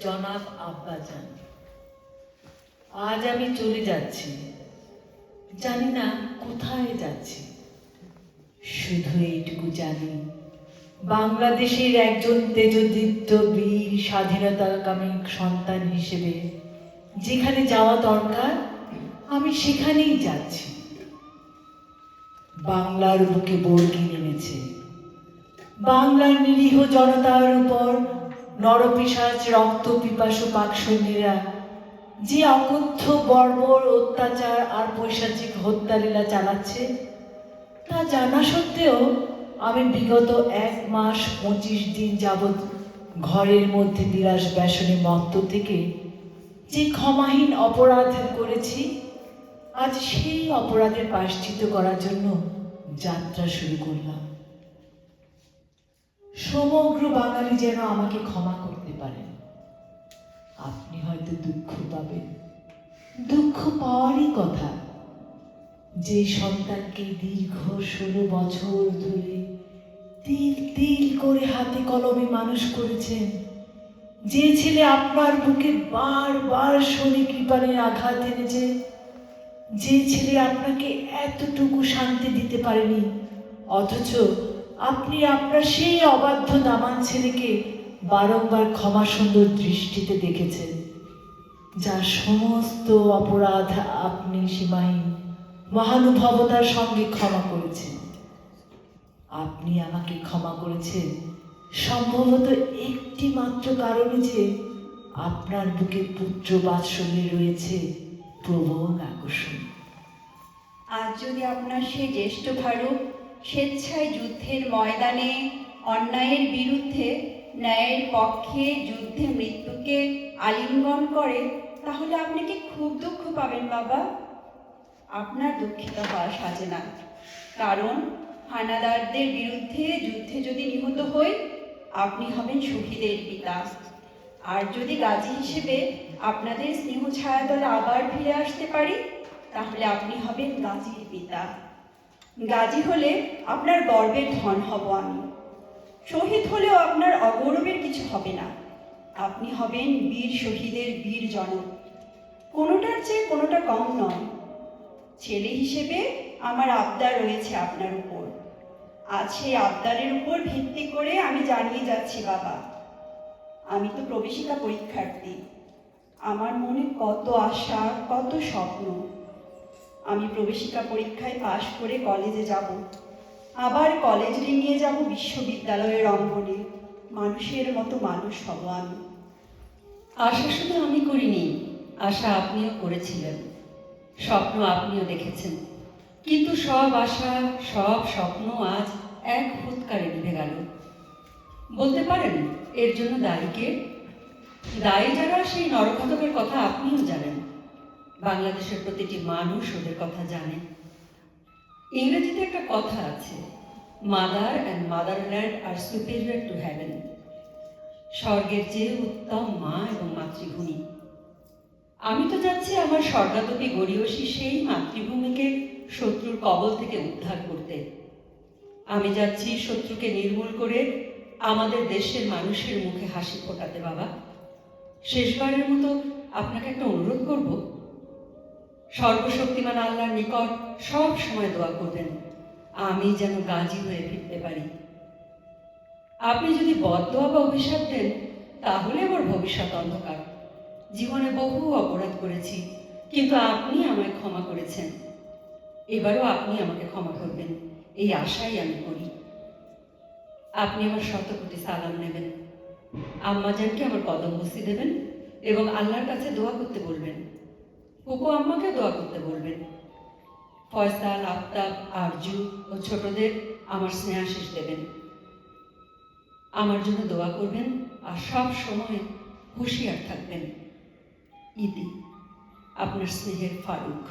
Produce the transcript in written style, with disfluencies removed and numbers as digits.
জনাব আব্বাজান, আজ আমি চলে যাচ্ছি, জানি না কোথায় যাচ্ছি। শুধু এইটুকু জানি, বাংলাদেশের একজন তেজদীপ্ত বীর স্বাধীনতাকামী সন্তান হিসেবে যেখানে যাওয়া দরকার আমি সেখানেই যাচ্ছি। বাংলার বুকে বর্গি নেমেছে, বাংলার নিরীহ জনতার উপর নরপিশাচ রক্ত পিপাসু পাকসৈন্যেরা যে অকথ্য বর্বর অত্যাচার আর পৈশাচিক হত্যালীলা চালাচ্ছে তা জানা সত্ত্বেও আমি বিগত 1 মাস 25 দিন যাবৎ ঘরের মধ্যে বিলাস ব্যসনে মত্ত থেকে যে ক্ষমাহীন অপরাধ করেছি, আজ সেই অপরাধের প্রায়শ্চিত্ত করার জন্য যাত্রা শুরু করলাম। সমগ্র বাঙালি যেন আমাকে ক্ষমা করতে পারেন। আপনি হয়তো দুঃখ পাবেন, দুঃখ পাওয়ারই কথা। যে সন্তানকে দীর্ঘ 16 বছর ধরে তিল তিল করে হাতে কলমে মানুষ করেছেন, যে ছেলে আপনার বুকে বারবার শনি কৃপাণের আঘাত এনেছে, যে ছেলে আপনাকে এতটুকু শান্তি দিতে পারেনি, অথচ আপনি আপনার সেই অবাধ্য দামান ছেলেকে বারংবার ক্ষমা সুন্দর দৃষ্টিতে দেখেছেন, যার সমস্ত অপরাধ আপনি সীমাহীন মহানুভবতার সঙ্গে ক্ষমা করেছেন। আপনি আমাকে ক্ষমা করেছেন সম্ভবত একটি মাত্র কারণে, যে আপনার বুকে পুত্র বাৎসল্যে রয়েছে প্রবল আকর্ষণ। আজ যদি আপনার সেই জ্যেষ্ঠ ভারত স্বেচ্ছায় যুদ্ধের ময়দানে অন্যায়ের বিরুদ্ধে ন্যায়ের পক্ষে যুদ্ধে মৃত্যুকে আলিঙ্গন করে, তাহলে আপনি কি খুব দুঃখ পাবেন বাবা? আপনার দুঃখিত হওয়া সাজে না, কারণ হানাদারদের বিরুদ্ধে যুদ্ধে যদি নিহত হই, আপনি হবেন শহীদের পিতা। আর যদি গাজী হিসেবে আপনাদের স্নেহ ছায়াতলে আবার ফিরে আসতে পারি, তাহলে আপনি হবেন গাজীর পিতা। গাজী হলে আপনার গর্বের ধন হব আমি, শহীদ হলেও আপনার অগৌরবের কিছু হবে না। আপনি হবেন বীর শহীদের বীর জনক, কোনোটার চেয়ে কোনোটা কম নয়। ছেলে হিসেবে আমার আবদার রয়েছে আপনার উপর। আজ সেই আবদারের উপর ভিত্তি করে আমি জানিয়ে যাচ্ছি বাবা, আমি তো প্রবেশিকা পরীক্ষার্থী। আমার মনে কত আশা, কত স্বপ্ন। আমি প্রবেশিকা পরীক্ষায় পাশ করে কলেজে যাব, আবার কলেজ নিয়ে যাব বিশ্ববিদ্যালয়ের অঙ্গনে, মানুষের মতো মানুষ হব আমি। আশা শুধু আমি করিনি, আশা আপনিও করেছিলেন, স্বপ্ন আপনিও দেখেছেন, কিন্তু সব আশা, সব স্বপ্ন আজ এক ফুৎকারে নিভে গেল। বলতে পারেন এর জন্য দায়ী কে? দায়ী যারা, সেই নরঘাতকের কথা আপনিও জানেন, বাংলাদেশের প্রতিটি মানুষ ওদের কথা জানে। ইংরেজিতে একটা কথা আছে, mother and motherland are superior to heaven. স্বর্গের চেয়ে উত্তম মা এবং মাতৃভূমি। আমি তো যাচ্ছি আমার স্বর্গাদপী গড়িয়সী সেই মাতৃভূমিকে শত্রুর কবল থেকে উদ্ধার করতে। আমি যাচ্ছি শত্রুকে নির্মূল করে আমাদের দেশের মানুষের মুখে হাসি ফোটাতে। বাবা, শেষবারের মতো আপনাকে একটা অনুরোধ করব, সর্বশক্তিমান আল্লাহর নিকট সব সময় দোয়া করবেন আমি যেন গাজী হয়ে ফিরতে পারি। আপনি যদি বদদোয়া বা অভিশাপ দেন, তাহলে আমার ভবিষ্যৎ অন্ধকার। জীবনে বহু অপরাধ করেছি, কিন্তু আপনি আমায় ক্ষমা করেছেন। এবারও আপনি আমাকে ক্ষমা করবেন, এই আশাই আমি করি। আপনি আমার 100 কোটি সালাম নেবেন, আম্মাজানকে আমার কদম বসি দেবেন এবং আল্লাহর কাছে দোয়া করতে বলবেন। ফুপু আম্মাকে দোয়া করতে বলবেন। ফয়সাল, আফতাব, আরজু ও ছোটদের আমার স্নেহাশিস দেবেন। আমার জন্য দোয়া করবেন আর সব সময় হুঁশিয়ার থাকবেন। ইতি, আপনার স্নেহের ফারুক।